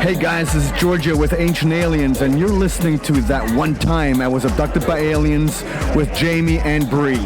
Hey guys, this is Georgia with Ancient Aliens, and you're listening to That One Time I Was Abducted by Aliens with Jamie and Bree.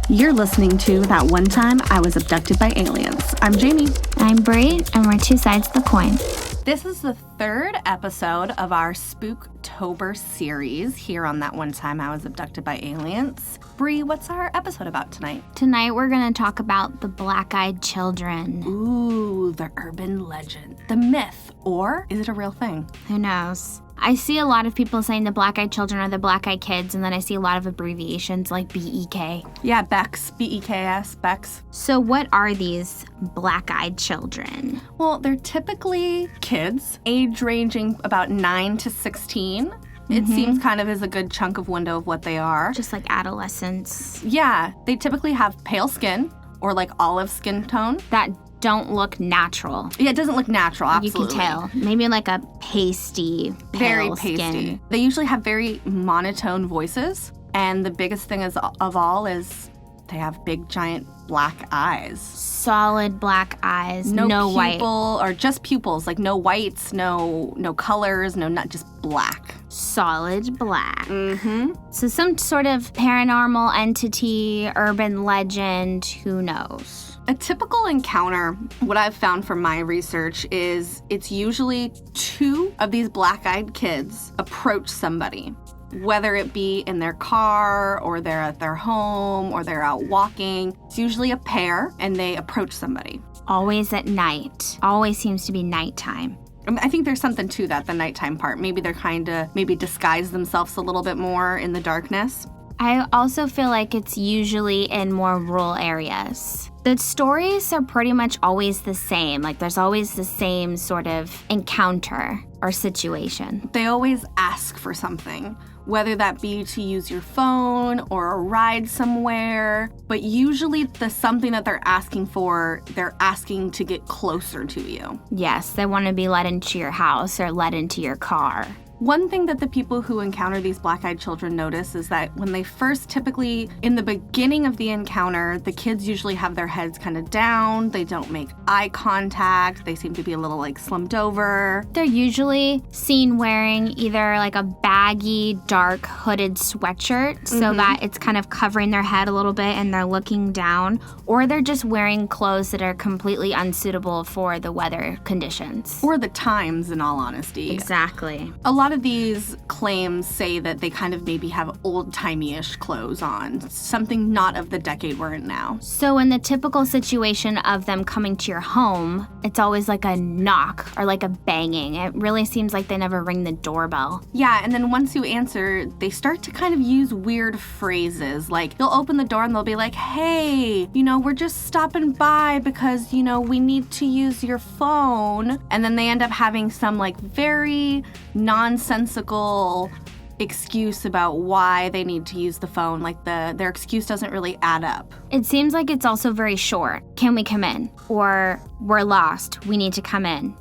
You're listening to That One Time I Was Abducted by Aliens. I'm Jamie. I'm Bree, and we're two sides of the coin. This is the third episode of our Spooktober series here on That One Time I Was Abducted by Aliens. Bree, what's our episode about tonight? Tonight we're going to talk about the black-eyed children. Ooh, the urban legend, the myth, or is it a real thing? Who knows? I see a lot of people saying the black-eyed children are the black-eyed kids, and then I see a lot of abbreviations like BEK. Yeah, Bex, B-E-K-S, Bex. So what are these black-eyed children? Well, they're typically kids, age ranging about 9 to 16. It seems kind of is a good chunk of window of what they are. Just like adolescents. Yeah, they typically have pale skin or like olive skin tone. That don't look natural. Yeah, it doesn't look natural, absolutely. You can tell. Maybe like a pasty, pale very pasty skin. They usually have very monotone voices, and the biggest thing of all is they have big, giant black eyes. Solid black eyes, no pupil, white. Or just pupils, like no whites, no colors, not just black. Solid black. Mm-hmm. So some sort of paranormal entity, urban legend, who knows? A typical encounter, what I've found from my research, is it's usually two of these black-eyed kids approach somebody, whether it be in their car or they're at their home or they're out walking. It's usually a pair and they approach somebody. Always at night. Always seems to be nighttime. I think there's something to that, the nighttime part. Maybe they're maybe disguise themselves a little bit more in the darkness. I also feel like it's usually in more rural areas. The stories are pretty much always the same. Like there's always the same sort of encounter or situation. They always ask for something, whether that be to use your phone or a ride somewhere. But usually the something that they're asking for, they're asking to get closer to you. Yes, they want to be let into your house or let into your car. One thing that the people who encounter these black-eyed children notice is that when they first typically, in the beginning of the encounter, the kids usually have their heads kind of down. They don't make eye contact. They seem to be a little like slumped over. They're usually seen wearing either like a baggy, dark hooded sweatshirt so that it's kind of covering their head a little bit and they're looking down, or they're just wearing clothes that are completely unsuitable for the weather conditions. Or the times, in all honesty. Exactly. A lot of these claims say that they kind of maybe have old-timey-ish clothes on, something not of the decade we're in now. So in the typical situation of them coming to your home, it's always like a knock or like a banging. It really seems like they never ring the doorbell. Yeah, and then once you answer, they start to kind of use weird phrases. Like, they'll open the door and they'll be like, hey, we're just stopping by because, we need to use your phone. And then they end up having some like very nonsensical excuse about why they need to use the phone. Like their excuse doesn't really add up. It seems like it's also very short. Can we come in? Or we're lost. We need to come in.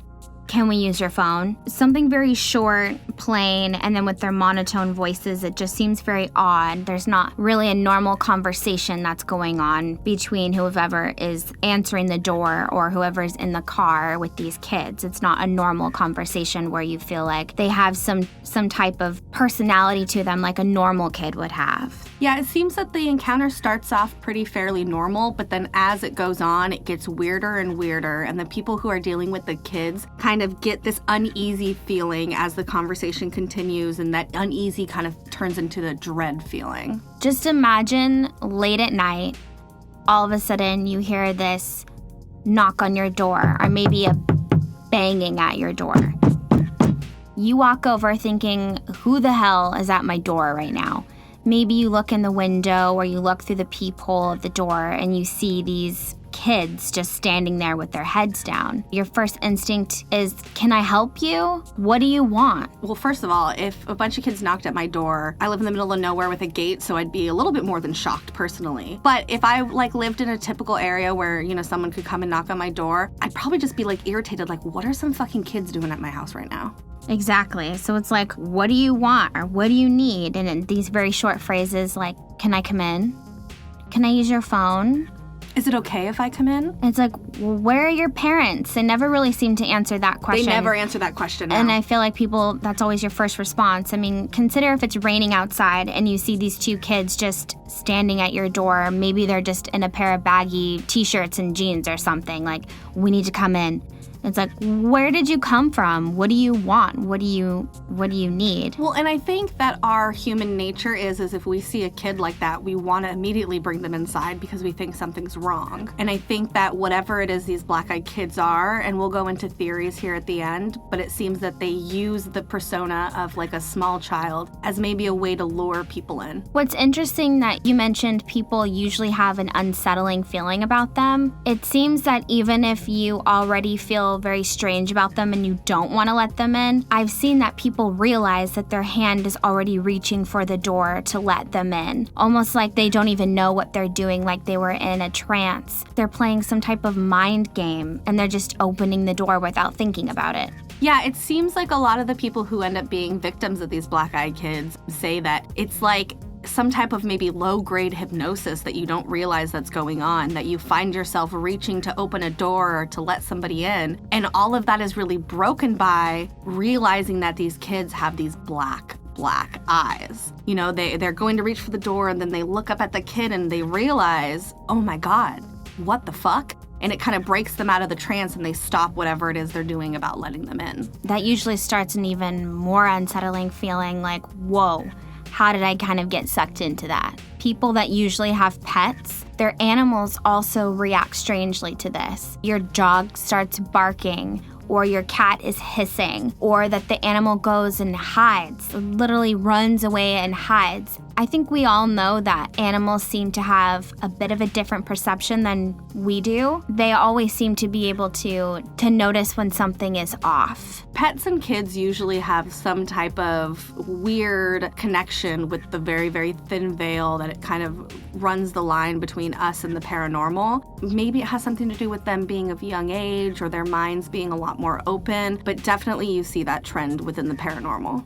Can we use your phone? Something very short, plain, and then with their monotone voices, it just seems very odd. There's not really a normal conversation that's going on between whoever is answering the door or whoever's in the car with these kids. It's not a normal conversation where you feel like they have some type of personality to them like a normal kid would have. Yeah, it seems that the encounter starts off pretty fairly normal, but then as it goes on, it gets weirder and weirder, and the people who are dealing with the kids kind of get this uneasy feeling as the conversation continues, and that uneasy kind of turns into the dread feeling. Just imagine late at night, all of a sudden you hear this knock on your door, or maybe a banging at your door. You walk over thinking, who the hell is at my door right now? Maybe you look in the window or you look through the peephole of the door and you see these kids just standing there with their heads down. Your first instinct is, can I help you? What do you want? Well, first of all, if a bunch of kids knocked at my door, I live in the middle of nowhere with a gate, so I'd be a little bit more than shocked personally. But if I lived in a typical area where, someone could come and knock on my door, I'd probably just be irritated, what are some fucking kids doing at my house right now? Exactly. So it's like, what do you want or what do you need? And in these very short phrases like, can I come in? can I use your phone? Is it okay if I come in? It's like, well, where are your parents? They never really seem to answer that question. They never answer that question. No. And I feel like people, that's always your first response. I mean, consider if it's raining outside and you see these two kids just standing at your door. Maybe they're just in a pair of baggy t-shirts and jeans or something. Like, we need to come in. It's like, where did you come from? What do you want? What do you need? Well, and I think that our human nature is if we see a kid like that, we want to immediately bring them inside because we think something's wrong. And I think that whatever it is these black-eyed kids are, and we'll go into theories here at the end, but it seems that they use the persona of like a small child as maybe a way to lure people in. What's interesting that you mentioned people usually have an unsettling feeling about them. It seems that even if you already feel very strange about them and you don't want to let them in, I've seen that people realize that their hand is already reaching for the door to let them in. Almost like they don't even know what they're doing, like they were in a trance. They're playing some type of mind game and they're just opening the door without thinking about it. Yeah, it seems like a lot of the people who end up being victims of these black-eyed kids say that it's like some type of maybe low-grade hypnosis that you don't realize that's going on, that you find yourself reaching to open a door or to let somebody in. And all of that is really broken by realizing that these kids have these black eyes. You know, they're going to reach for the door and then they look up at the kid and they realize, oh my God, what the fuck? And it kind of breaks them out of the trance and they stop whatever it is they're doing about letting them in. That usually starts an even more unsettling feeling like, whoa, how did I kind of get sucked into that? People that usually have pets, their animals also react strangely to this. Your dog starts barking, or your cat is hissing, or that the animal goes and hides, literally runs away and hides. I think we all know that animals seem to have a bit of a different perception than we do. They always seem to be able to notice when something is off. Pets and kids usually have some type of weird connection with the very, very thin veil that it kind of runs the line between us and the paranormal. Maybe it has something to do with them being of young age or their minds being a lot more open, but definitely you see that trend within the paranormal.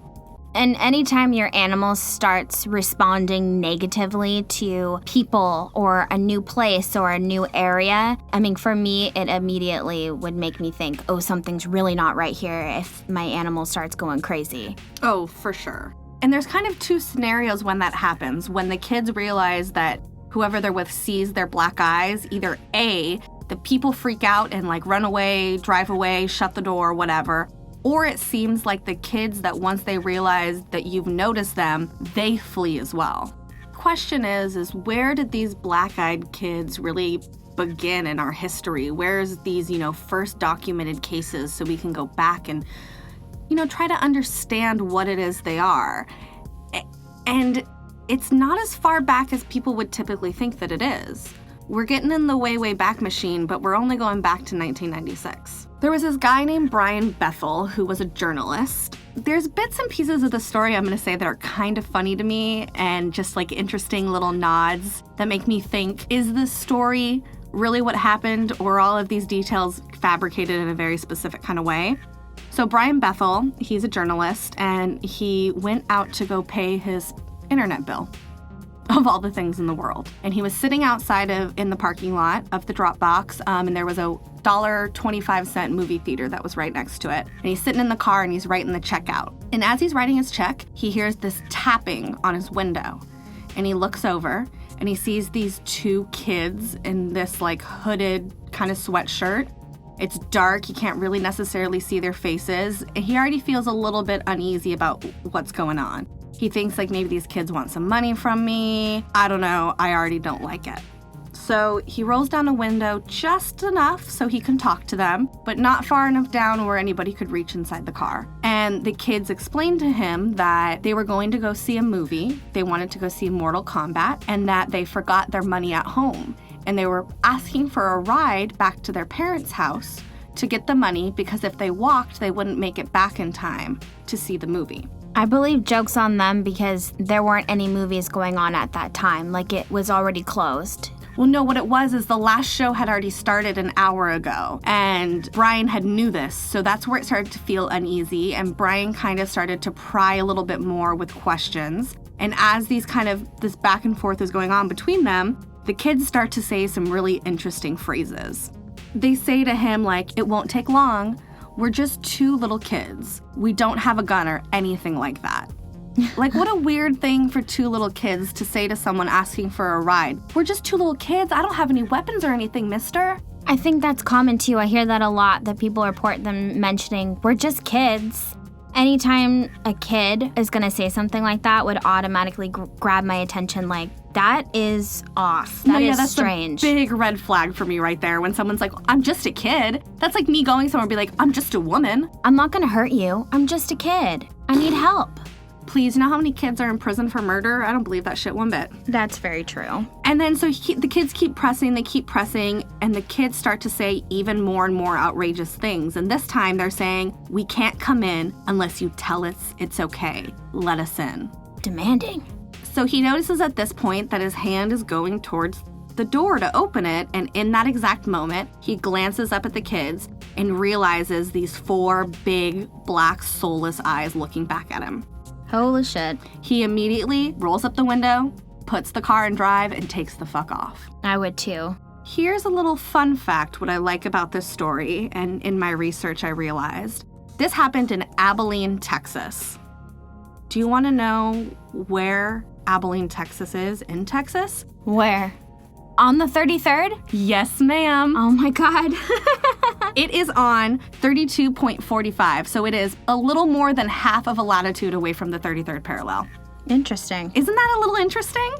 And anytime your animal starts responding negatively to people or a new place or a new area, I mean, for me, it immediately would make me think, oh, something's really not right here if my animal starts going crazy. Oh, for sure. And there's kind of two scenarios when that happens. When the kids realize that whoever they're with sees their black eyes, either A, the people freak out and like run away, drive away, shut the door, whatever. Or it seems like the kids that once they realize that you've noticed them, they flee as well. Question is where did these black-eyed kids really begin in our history? Where's these, first documented cases so we can go back and, try to understand what it is they are? And it's not as far back as people would typically think that it is. We're getting in the way back machine, but we're only going back to 1996. There was this guy named Brian Bethel who was a journalist. There's bits and pieces of the story I'm going to say that are kind of funny to me and just like interesting little nods that make me think, is this story really what happened or all of these details fabricated in a very specific kind of way? So Brian Bethel, he's a journalist and he went out to go pay his internet bill. Of all the things in the world. And he was sitting outside in the parking lot of the Dropbox, and there was a $1.25 movie theater that was right next to it. And he's sitting in the car and he's writing the check out. And as he's writing his check, he hears this tapping on his window. And he looks over and he sees these two kids in this like hooded kind of sweatshirt. It's dark, he can't really necessarily see their faces. And he already feels a little bit uneasy about what's going on. He thinks like maybe these kids want some money from me. I don't know, I already don't like it. So he rolls down a window just enough so he can talk to them, but not far enough down where anybody could reach inside the car. And the kids explained to him that they were going to go see a movie. They wanted to go see Mortal Kombat and that they forgot their money at home. And they were asking for a ride back to their parents' house to get the money because if they walked, they wouldn't make it back in time to see the movie. I believe joke's on them because there weren't any movies going on at that time. Like it was already closed. Well, no, what it was is the last show had already started an hour ago and Brian had knew this. So that's where it started to feel uneasy and Brian kind of started to pry a little bit more with questions. And as this back and forth is going on between them, the kids start to say some really interesting phrases. They say to him, like, "It won't take long. We're just two little kids. We don't have a gun or anything like that." Like, what a weird thing for two little kids to say to someone asking for a ride. "We're just two little kids. I don't have any weapons or anything, mister." I think that's common too. I hear that a lot, that people report them mentioning, "We're just kids." Anytime a kid is going to say something like that would automatically grab my attention, like, that is off. That's strange. A big red flag for me right there when someone's like, "I'm just a kid." That's like me going somewhere and be like, "I'm just a woman." I'm not going to hurt you. I'm just a kid. I need help. Please, you know how many kids are in prison for murder? I don't believe that shit one bit. That's very true. And then so the kids keep pressing, and the kids start to say even more and more outrageous things. And this time they're saying, "We can't come in unless you tell us it's okay. Let us in." Demanding. So he notices at this point that his hand is going towards the door to open it, and in that exact moment, he glances up at the kids and realizes these 4 big, black, soulless eyes looking back at him. Holy shit. He immediately rolls up the window, puts the car in drive, and takes the fuck off. I would too. Here's a little fun fact, what I like about this story, and in my research I realized. This happened in Abilene, Texas. Do you want to know where Abilene, Texas is in Texas? Where? On the 33rd? Yes, ma'am. Oh my God. It is on 32.45, so it is a little more than half of a latitude away from the 33rd parallel. Interesting. Isn't that a little interesting?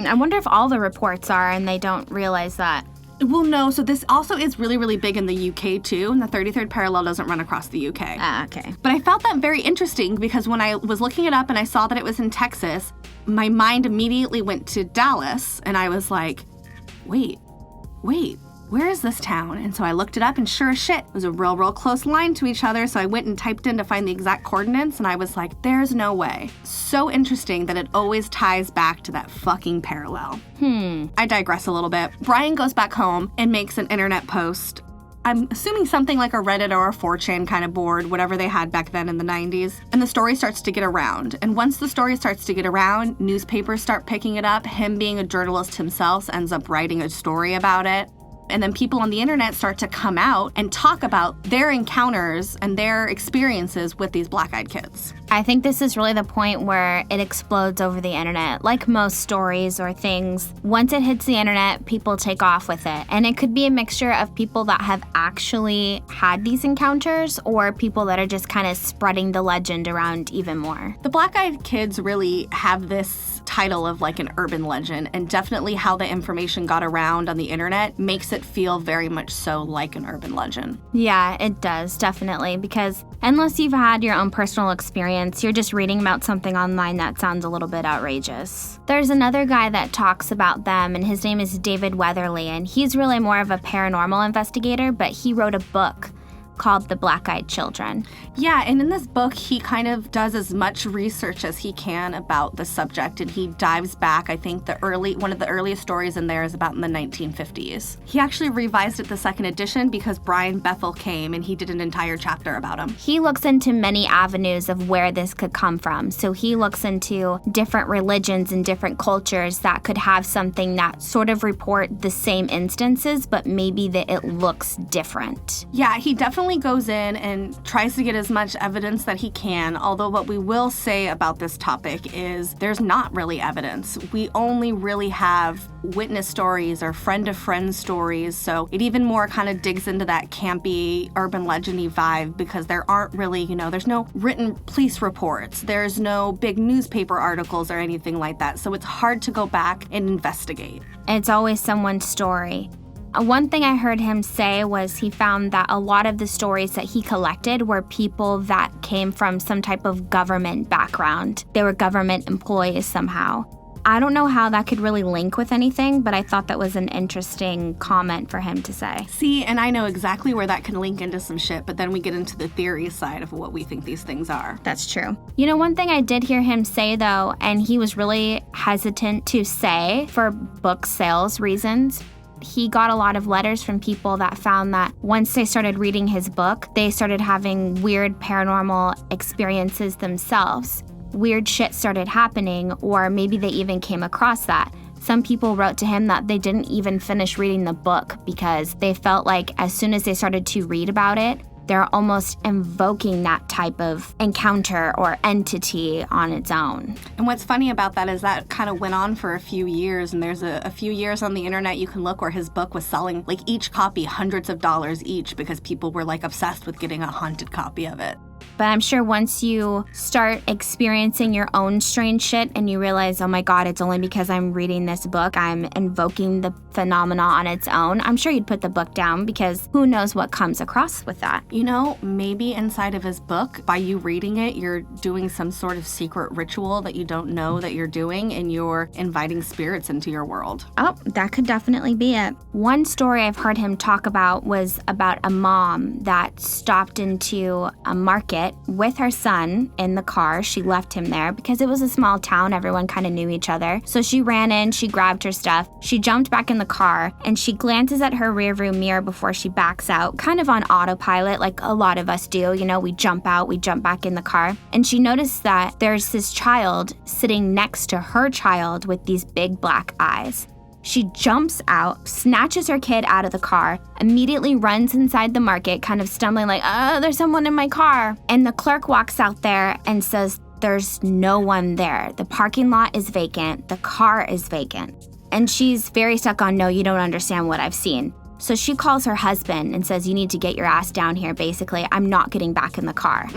I wonder if all the reports are and they don't realize that. Well, no, so this also is really, really big in the UK too, and the 33rd parallel doesn't run across the UK. Ah, okay. But I found that very interesting because when I was looking it up and I saw that it was in Texas, my mind immediately went to Dallas, and I was like, wait, where is this town? And so I looked it up, and sure as shit, it was a real close line to each other. So I went and typed in to find the exact coordinates, and I was like, there's no way. So interesting that it always ties back to that fucking parallel. I digress a little bit. Brian goes back home and makes an internet post. I'm assuming something like a Reddit or a 4chan kind of board, whatever they had back then in the 90s. And the story starts to get around. And once the story starts to get around, newspapers start picking it up. Him being a journalist himself ends up writing a story about it. And then people on the internet start to come out and talk about their encounters and their experiences with these black-eyed kids. I think this is really the point where it explodes over the internet. Like most stories or things, once it hits the internet, people take off with it. And it could be a mixture of people that have actually had these encounters or people that are just kind of spreading the legend around even more. The black-eyed kids really have this title of like an urban legend, and definitely how the information got around on the internet makes it feel very much so like an urban legend. Yeah, it does, definitely, because unless you've had your own personal experience, you're just reading about something online that sounds a little bit outrageous. There's another guy that talks about them, and his name is David Weatherly, and he's really more of a paranormal investigator, but he wrote a book called The Black-Eyed Children. Yeah, and in this book, he kind of does as much research as he can about the subject, and he dives back. I think one of the earliest stories in there is about in the 1950s. He actually revised it the second edition because Brian Bethel came and he did an entire chapter about him. He looks into many avenues of where this could come from. So he looks into different religions and different cultures that could have something that sort of report the same instances, but maybe that it looks different. Yeah, he definitely goes in and tries to get as much evidence that he can, although what we will say about this topic is there's not really evidence. We only really have witness stories or friend-to-friend stories, so it even more kind of digs into that campy, urban legend-y vibe because there aren't really, there's no written police reports, there's no big newspaper articles or anything like that, so it's hard to go back and investigate. It's always someone's story. One thing I heard him say was he found that a lot of the stories that he collected were people that came from some type of government background. They were government employees somehow. I don't know how that could really link with anything, but I thought that was an interesting comment for him to say. See, and I know exactly where that can link into some shit, but then we get into the theory side of what we think these things are. That's true. One thing I did hear him say, though, and he was really hesitant to say for book sales reasons, he got a lot of letters from people that found that once they started reading his book, they started having weird paranormal experiences themselves. Weird shit started happening, or maybe they even came across that. Some people wrote to him that they didn't even finish reading the book because they felt like as soon as they started to read about it, they're almost invoking that type of encounter or entity on its own. And what's funny about that is that kind of went on for a few years, and there's a few years on the internet you can look where his book was selling, like each copy, hundreds of dollars each, because people were like obsessed with getting a haunted copy of it. But I'm sure once you start experiencing your own strange shit and you realize, oh my God, it's only because I'm reading this book, I'm invoking the phenomena on its own, I'm sure you'd put the book down because who knows what comes across with that. You know, maybe inside of his book, by you reading it, you're doing some sort of secret ritual that you don't know that you're doing, and you're inviting spirits into your world. Oh, that could definitely be it. One story I've heard him talk about was about a mom that stopped into a market with her son in the car. She left him there because it was a small town. Everyone kind of knew each other. So she ran in, she grabbed her stuff, she jumped back in the car, and she glances at her rearview mirror before she backs out, kind of on autopilot like a lot of us do. You know, we jump out, we jump back in the car. And she noticed that there's this child sitting next to her child with these big black eyes. She jumps out, snatches her kid out of the car, immediately runs inside the market, kind of stumbling like, there's someone in my car. And the clerk walks out there and says, there's no one there. The parking lot is vacant. The car is vacant. And she's very stuck on, no, you don't understand what I've seen. So she calls her husband and says, you need to get your ass down here, basically. I'm not getting back in the car.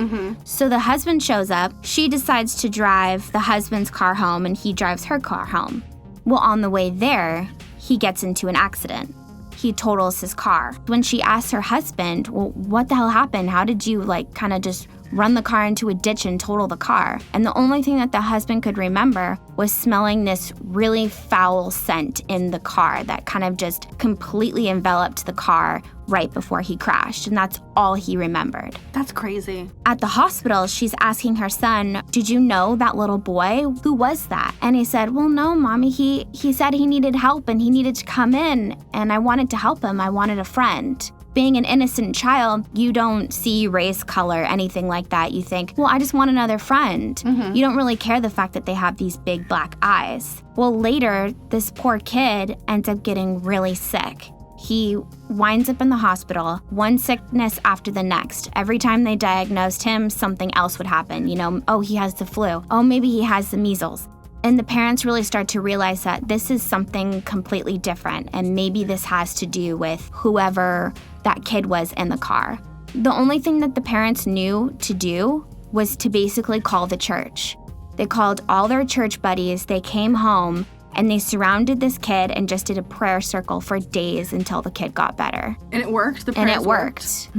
So the husband shows up. She decides to drive the husband's car home, and he drives her car home. Well, on the way there, he gets into an accident. He totals his car. When she asks her husband, well, what the hell happened? How did you, kind of just run the car into a ditch and total the car? And the only thing that the husband could remember was smelling this really foul scent in the car that kind of just completely enveloped the car right before he crashed. And that's all he remembered. That's crazy. At the hospital, she's asking her son, did you know that little boy? Who was that? And he said, well, no, Mommy, he said he needed help and he needed to come in. And I wanted to help him. I wanted a friend. Being an innocent child, you don't see race, color, anything like that. You think, well, I just want another friend. You don't really care the fact that they have these big black eyes. Well, later, this poor kid ends up getting really sick. He winds up in the hospital, one sickness after the next. Every time they diagnosed him, something else would happen. You know, oh, he has the flu. Oh, maybe he has the measles. And the parents really start to realize that this is something completely different, and maybe this has to do with whoever that kid was in the car. The only thing that the parents knew to do was to basically call the church. They called all their church buddies, they came home, and they surrounded this kid and just did a prayer circle for days until the kid got better. And it worked? The prayers worked?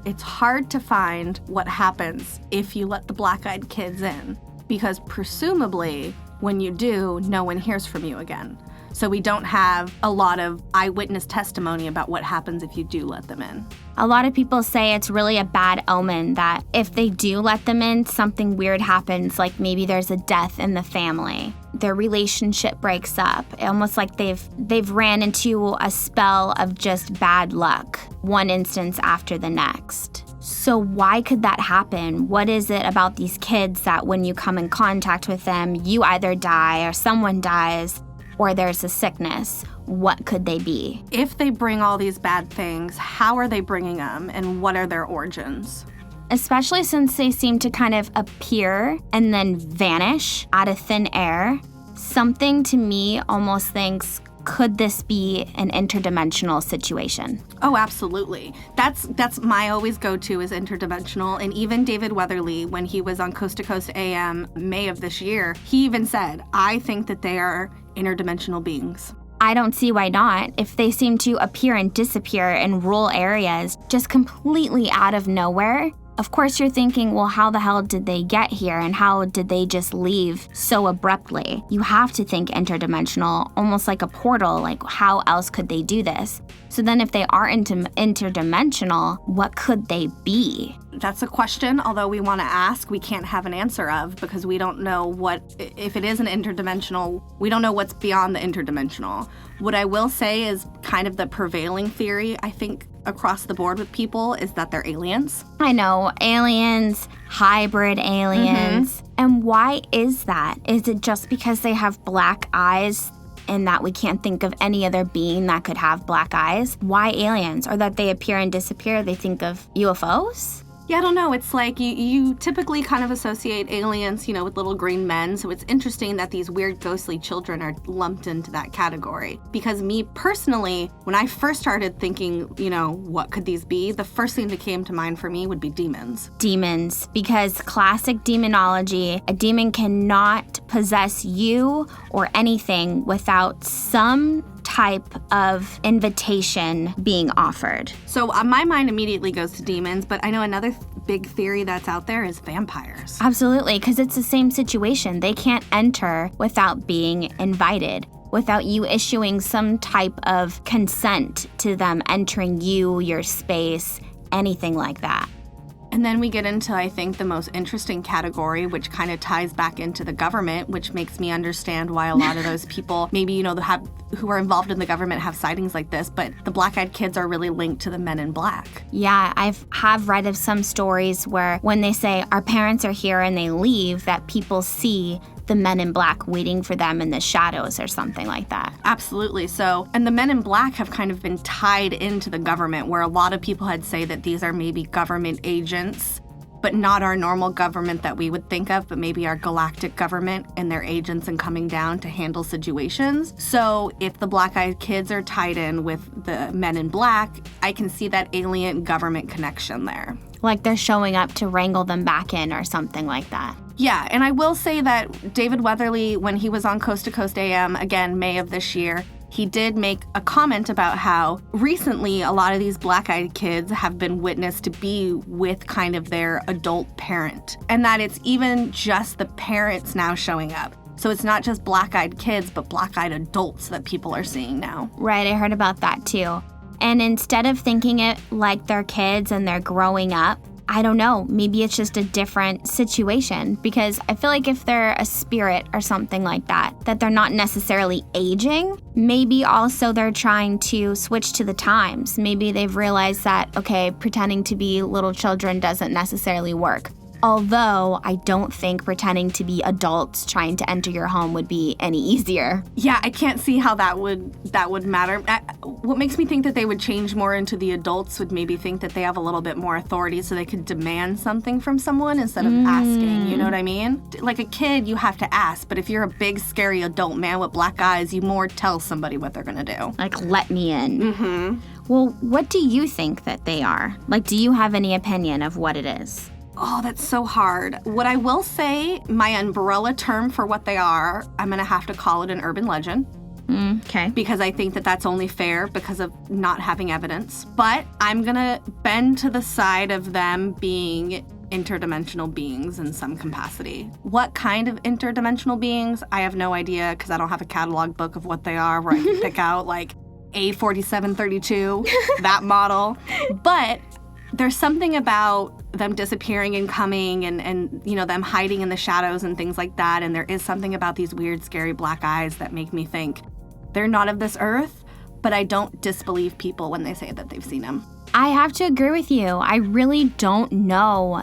It's hard to find what happens if you let the black-eyed kids in, because presumably, when you do, no one hears from you again. So we don't have a lot of eyewitness testimony about what happens if you do let them in. A lot of people say it's really a bad omen that if they do let them in, something weird happens, like maybe there's a death in the family. Their relationship breaks up, almost like they've ran into a spell of just bad luck, one instance after the next. So why could that happen? What is it about these kids that when you come in contact with them, you either die or someone dies or there's a sickness? What could they be? If they bring all these bad things, how are they bringing them and what are their origins? Especially since they seem to kind of appear and then vanish out of thin air. Something to me almost thinks, could this be an interdimensional situation? Oh, absolutely. That's my always go-to is interdimensional. And even David Weatherly, when he was on Coast to Coast AM May of this year, he even said, I think that they are interdimensional beings. I don't see why not. If they seem to appear and disappear in rural areas, just completely out of nowhere, of course you're thinking, well, how the hell did they get here and how did they just leave so abruptly? You have to think interdimensional, almost like a portal, like how else could they do this? So then if they are interdimensional, what could they be? That's a question, although we want to ask, we can't have an answer of because we don't know what, if it is an interdimensional, we don't know what's beyond the interdimensional. What I will say is kind of the prevailing theory, I think, across the board with people is that they're aliens. I know, aliens, hybrid aliens. And why is that? Is it just because they have black eyes in that we can't think of any other being that could have black eyes. Why aliens? Or that they appear and disappear, they think of UFOs? Yeah, I don't know. It's like you typically kind of associate aliens, with little green men. So it's interesting that these weird ghostly children are lumped into that category. Because me personally, when I first started thinking, what could these be? The first thing that came to mind for me would be demons. Demons, because classic demonology, a demon cannot possess you or anything without some type of invitation being offered. So my mind immediately goes to demons, but I know another big theory that's out there is vampires. Absolutely, because it's the same situation. They can't enter without being invited, without you issuing some type of consent to them entering your space, anything like that. And then we get into, I think, the most interesting category, which kind of ties back into the government, which makes me understand why a lot of those people, maybe, who are involved in the government have sightings like this, but the black-eyed kids are really linked to the men in black. Yeah, have read of some stories where when they say our parents are here and they leave, that people see the men in black waiting for them in the shadows or something like that. Absolutely. So, and the men in black have kind of been tied into the government, where a lot of people had say that these are maybe government agents, but not our normal government that we would think of, but maybe our galactic government and their agents and coming down to handle situations. So if the black-eyed kids are tied in with the men in black, I can see that alien government connection there. Like they're showing up to wrangle them back in or something like that. Yeah, and I will say that David Weatherly, when he was on Coast to Coast AM, again, May of this year, he did make a comment about how recently a lot of these black-eyed kids have been witnessed to be with kind of their adult parent, and that it's even just the parents now showing up. So it's not just black-eyed kids, but black-eyed adults that people are seeing now. Right, I heard about that too. And instead of thinking it like they're kids and they're growing up, I don't know, maybe it's just a different situation, because I feel like if they're a spirit or something like that they're not necessarily aging. Maybe also they're trying to switch to the times. Maybe they've realized that, okay, pretending to be little children doesn't necessarily work. Although I don't think pretending to be adults trying to enter your home would be any easier. Yeah, I can't see how that would matter. What makes me think that they would change more into the adults would maybe think that they have a little bit more authority so they could demand something from someone instead of asking, you know what I mean? Like a kid, you have to ask, but if you're a big, scary adult man with black eyes, you more tell somebody what they're gonna do. Like, let me in. Mm-hmm. Well, what do you think that they are? Like, do you have any opinion of what it is? Oh, that's so hard. What I will say, my umbrella term for what they are, I'm going to have to call it an urban legend. Okay. Because I think that that's only fair because of not having evidence. But I'm going to bend to the side of them being interdimensional beings in some capacity. What kind of interdimensional beings? I have no idea, because I don't have a catalog book of what they are where I can pick out like A4732, that model. But there's something about them disappearing and coming and them hiding in the shadows and things like that. And there is something about these weird, scary black eyes that make me think they're not of this earth, but I don't disbelieve people when they say that they've seen them. I have to agree with you. I really don't know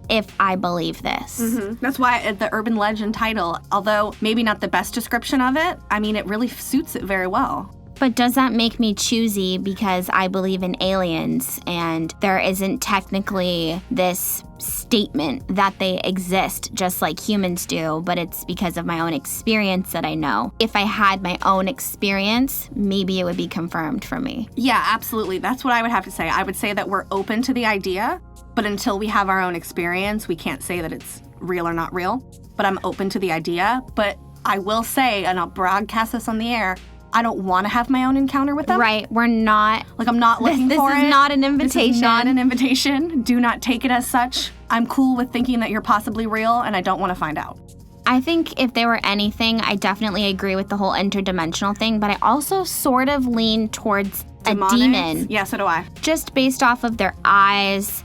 if I believe this. Mm-hmm. That's why the urban legend title, although maybe not the best description of it, I mean, it really suits it very well. But does that make me choosy because I believe in aliens and there isn't technically this statement that they exist just like humans do, but it's because of my own experience that I know? If I had my own experience, maybe it would be confirmed for me. Yeah, absolutely. That's what I would have to say. I would say that we're open to the idea, but until we have our own experience, we can't say that it's real or not real. But I'm open to the idea. But I will say, and I'll broadcast this on the air, I don't want to have my own encounter with them. Right. We're not. Like, I'm not looking for it. This is not an invitation. This is not an invitation. Do not take it as such. I'm cool with thinking that you're possibly real, and I don't want to find out. I think if they were anything, I definitely agree with the whole interdimensional thing, but I also sort of lean towards Demonic? A demon. Yeah, so do I. Just based off of their eyes,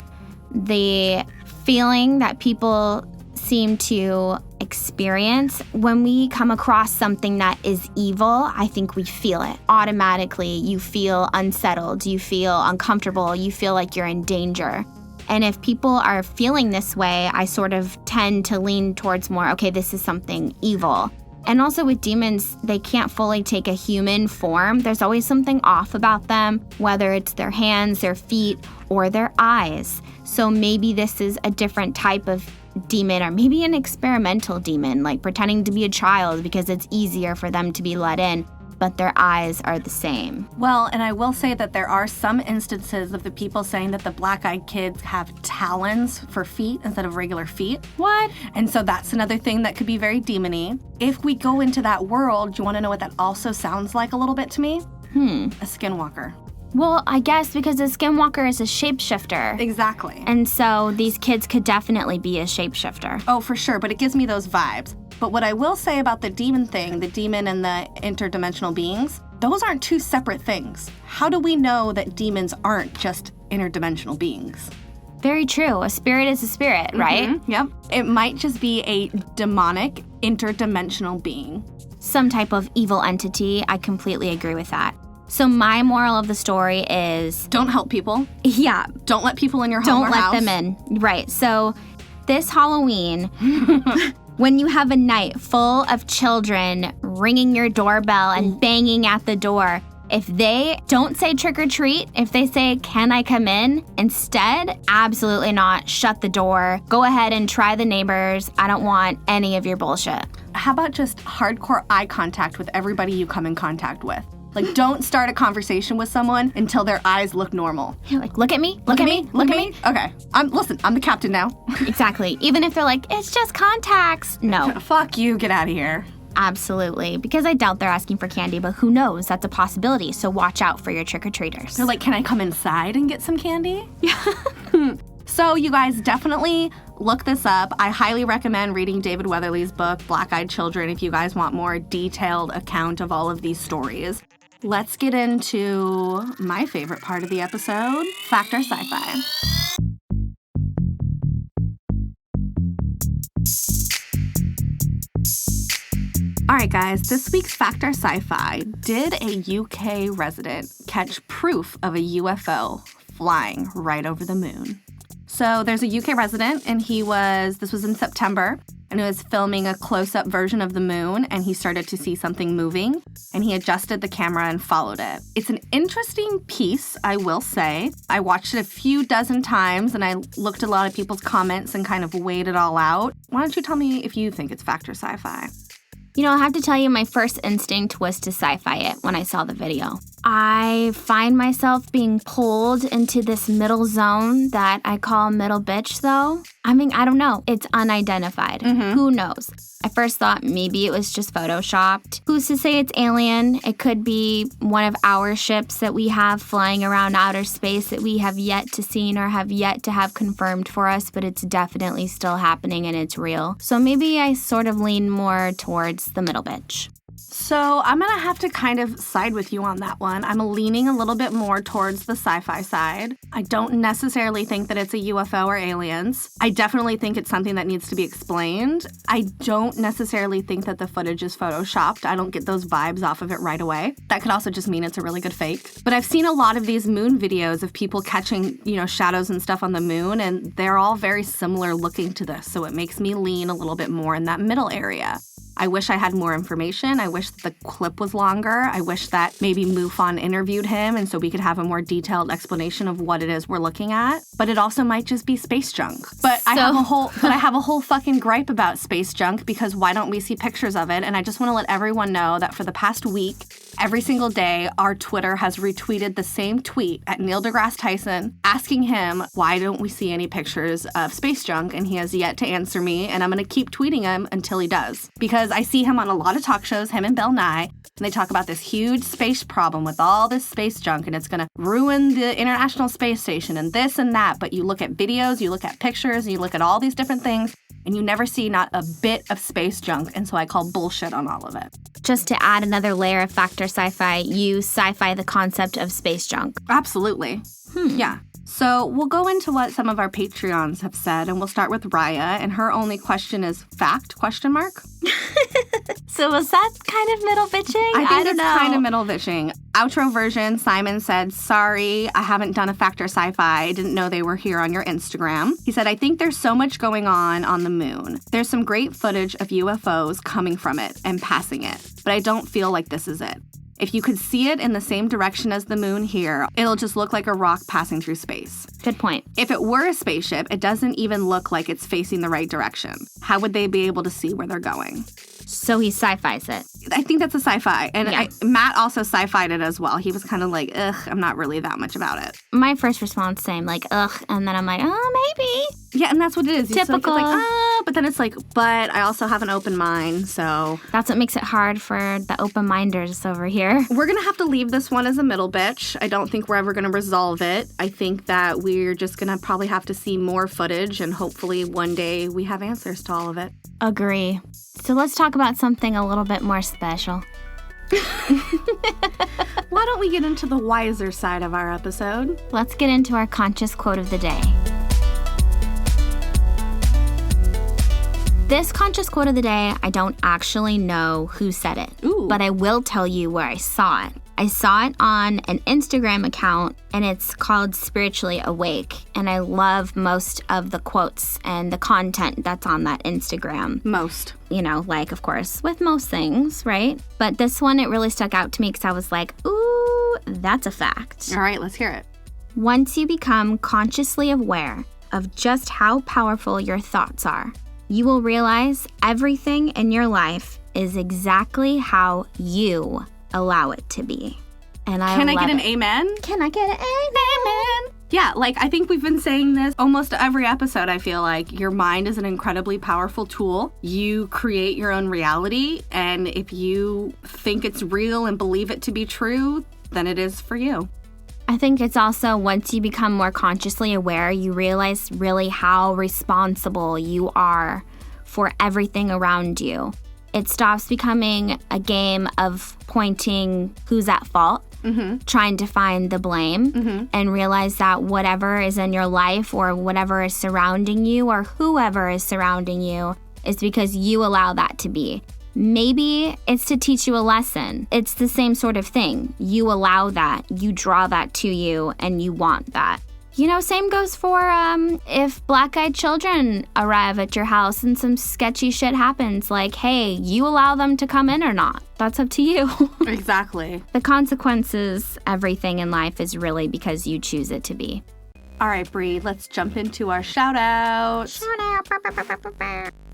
the feeling that people seem to experience. When we come across something that is evil, I think we feel it. Automatically, you feel unsettled, you feel uncomfortable, you feel like you're in danger. And if people are feeling this way, I sort of tend to lean towards more, okay, this is something evil. And also with demons, they can't fully take a human form. There's always something off about them, whether it's their hands, their feet, or their eyes. So maybe this is a different type of demon, or maybe an experimental demon, like pretending to be a child because it's easier for them to be let in, but their eyes are the same. Well, and I will say that there are some instances of the people saying that the black-eyed kids have talons for feet instead of regular feet. What? And so that's another thing that could be very demony. If we go into that world, do you want to know what that also sounds like a little bit to me? A skinwalker. Well, I guess because a skinwalker is a shapeshifter. Exactly. And so these kids could definitely be a shapeshifter. Oh, for sure, but it gives me those vibes. But what I will say about the demon thing, the demon and the interdimensional beings, those aren't two separate things. How do we know that demons aren't just interdimensional beings? Very true. A spirit is a spirit, right? Yep. It might just be a demonic interdimensional being. Some type of evil entity. I completely agree with that. So my moral of the story is... Don't help people. Yeah. Don't let people in your home or house. Don't let them in. Right. So this Halloween, when you have a night full of children ringing your doorbell and banging at the door, if they don't say trick or treat, if they say, can I come in? Instead, absolutely not. Shut the door. Go ahead and try the neighbors. I don't want any of your bullshit. How about just hardcore eye contact with everybody you come in contact with? Like, don't start a conversation with someone until their eyes look normal. You're like, look at me, look at me, look at me. Okay, I'm the captain now. Exactly. Even if they're like, it's just contacts. No. Fuck you, get out of here. Absolutely. Because I doubt they're asking for candy, but who knows? That's a possibility. So watch out for your trick-or-treaters. They're like, can I come inside and get some candy? Yeah. So you guys definitely look this up. I highly recommend reading David Weatherly's book, Black-Eyed Children, if you guys want more detailed account of all of these stories. Let's get into my favorite part of the episode, Fact or Sci-Fi. All right, guys, this week's Fact or Sci-Fi. Did a UK resident catch proof of a UFO flying right over the moon? So there's a UK resident, and this was in September, and he was filming a close-up version of the moon, and he started to see something moving, and he adjusted the camera and followed it. It's an interesting piece, I will say. I watched it a few dozen times, and I looked at a lot of people's comments and kind of weighed it all out. Why don't you tell me if you think it's fact or sci-fi? You know, I have to tell you, my first instinct was to sci-fi it when I saw the video. I find myself being pulled into this middle zone that I call middle bitch, though. I mean, I don't know. It's unidentified. Who knows? I first thought maybe it was just photoshopped. Who's to say it's alien? It could be one of our ships that we have flying around outer space that we have yet to see or have yet to have confirmed for us, but it's definitely still happening and it's real. So maybe I sort of lean more towards the middle bitch. So I'm going to have to kind of side with you on that one. I'm leaning a little bit more towards the sci-fi side. I don't necessarily think that it's a UFO or aliens. I definitely think it's something that needs to be explained. I don't necessarily think that the footage is photoshopped. I don't get those vibes off of it right away. That could also just mean it's a really good fake. But I've seen a lot of these moon videos of people catching, shadows and stuff on the moon, and they're all very similar looking to this. So it makes me lean a little bit more in that middle area. I wish I had more information. I wish that the clip was longer. I wish that maybe MUFON interviewed him and so we could have a more detailed explanation of what it is we're looking at. But it also might just be space junk. I have a whole fucking gripe about space junk because why don't we see pictures of it? And I just want to let everyone know that for the past week, every single day, our Twitter has retweeted the same tweet at Neil deGrasse Tyson asking him, why don't we see any pictures of space junk? And he has yet to answer me, and I'm going to keep tweeting him until he does. Because I see him on a lot of talk shows, him and Bill Nye, and they talk about this huge space problem with all this space junk, and it's going to ruin the International Space Station and this and that. But you look at videos, you look at pictures, and you look at all these different things, and you never see not a bit of space junk, and so I call bullshit on all of it. Just to add another layer of fact or sci-fi, you sci-fi the concept of space junk. Absolutely. Yeah. So we'll go into what some of our Patreons have said, and we'll start with Raya, and her only question is fact, ? So was that kind of middle bitching? I think it's kind of middle bitching. Outro version, Simon said, sorry, I haven't done a Factor Sci-Fi. I didn't know they were here on your Instagram. He said, I think there's so much going on the moon. There's some great footage of UFOs coming from it and passing it, but I don't feel like this is it. If you could see it in the same direction as the moon here, it'll just look like a rock passing through space. Good point. If it were a spaceship, it doesn't even look like it's facing the right direction. How would they be able to see where they're going? So he sci-fi's it. I think that's a sci-fi. And Yeah. Matt also sci-fi'd it as well. He was kind of like, ugh, I'm not really that much about it. My first response, same, like, ugh, and then I'm like, oh, maybe. Yeah, and that's what it is. Typical. It's like, but then it's like, but I also have an open mind, so. That's what makes it hard for the open-minders over here. We're going to have to leave this one as a middle bitch. I don't think we're ever going to resolve it. I think that we're just going to probably have to see more footage, and hopefully one day we have answers to all of it. Agree. So let's talk about something a little bit more special. Why don't we get into the wiser side of our episode? Let's get into our conscious quote of the day. This conscious quote of the day, I don't actually know who said it, Ooh. but I will tell you where I saw it. I saw it on an Instagram account, and it's called Spiritually Awake, and I love most of the quotes and the content that's on that Instagram. Most. You know, like, of course, with most things, right? But this one, it really stuck out to me because I was like, ooh, that's a fact. All right, let's hear it. Once you become consciously aware of just how powerful your thoughts are, you will realize everything in your life is exactly how you allow it to be. And Can I get an it. amen? Can I get an amen? Yeah, like I think we've been saying this almost every episode. I feel like your mind is an incredibly powerful tool. You create your own reality, and if you think it's real and believe it to be true, then it is for you. I think it's also once you become more consciously aware, you realize really how responsible you are for everything around you. It stops becoming a game of pointing who's at fault, trying to find the blame, and realize that whatever is in your life or whatever is surrounding you or whoever is surrounding you is because you allow that to be. Maybe it's to teach you a lesson. It's the same sort of thing. You allow that, you draw that to you, and you want that. You know, same goes for if black-eyed children arrive at your house and some sketchy shit happens, like, hey, you allow them to come in or not. That's up to you. Exactly. The consequences, everything in life is really because you choose it to be. All right, Bree, let's jump into our shout-out.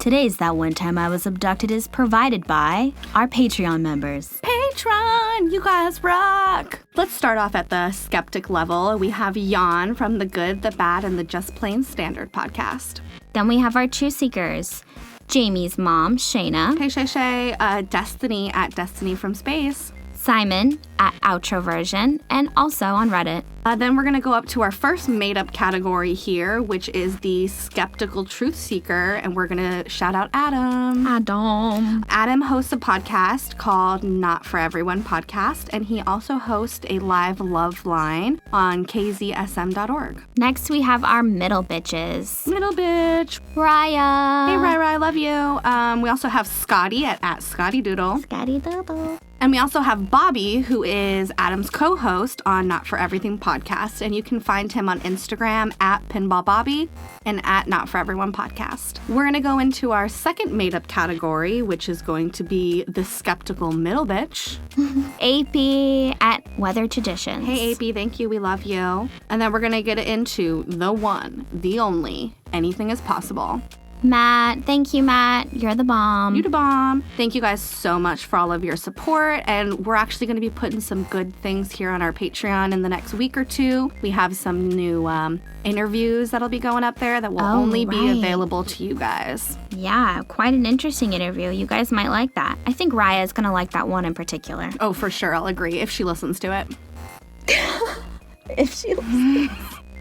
Today's That One Time I Was Abducted is provided by our Patreon members. Patreon, you guys rock. Let's start off at the skeptic level. We have Jan from the Good, the Bad, and the Just Plain Standard podcast. Then we have our True Seekers, Jamie's mom, Shayna, Hey, Shay, Destiny at Destiny from Space. Simon at Outro Version, and also on Reddit. Then we're going to go up to our first made-up category here, which is the Skeptical Truth Seeker, and we're going to shout out Adam. Adam hosts a podcast called Not For Everyone Podcast, and he also hosts a live love line on kzsm.org. Next, we have our middle bitches. Middle bitch. Raya. Hey, Rai, I love you. We also have Scotty at Scotty Doodle. Scotty Doodle. And we also have Bobby, who is Adam's co-host on Not For Everything podcast. And you can find him on Instagram at PinballBobby and at Not For Everyone podcast. We're going to go into our second made-up category, which is going to be the skeptical middle bitch. AP at Weather Traditions. Hey, AP, thank you. We love you. And then we're going to get into the one, the only, Anything Is Possible. Matt, thank you, Matt. You're the bomb. You the bomb. Thank you guys so much for all of your support. And we're actually going to be putting some good things here on our Patreon in the next week or two. We have some new interviews that'll be going up there that will only be available to you guys. Yeah, quite an interesting interview. You guys might like that. I think Raya is going to like that one in particular. Oh, for sure. I'll agree if she listens to it. If she listens.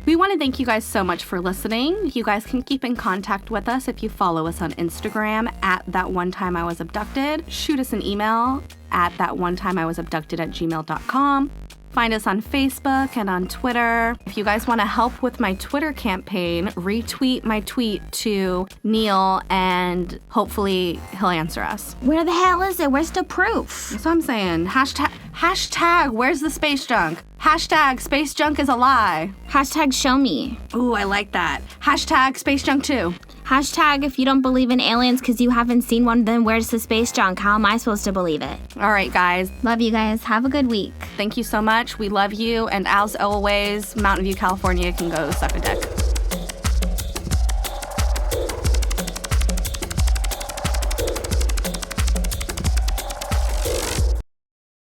We want to thank you guys so much for listening. You guys can keep in contact with us if you follow us on Instagram at thatonetime-I-was-abducted. Shoot us an email at thatonetime-I-was-abducted@gmail.com. Find us on Facebook and on Twitter. If you guys want to help with my Twitter campaign, retweet my tweet to Neil and hopefully he'll answer us. Where the hell is it? Where's the proof? That's what I'm saying. Hashtag where's the space junk? Hashtag space junk is a lie. Hashtag show me. Ooh, I like that. Hashtag space junk too. Hashtag if you don't believe in aliens because you haven't seen one, then where's the space junk? How am I supposed to believe it? All right, guys. Love you guys. Have a good week. Thank you so much. We love you. And as always, Mountain View, California can go suck a dick.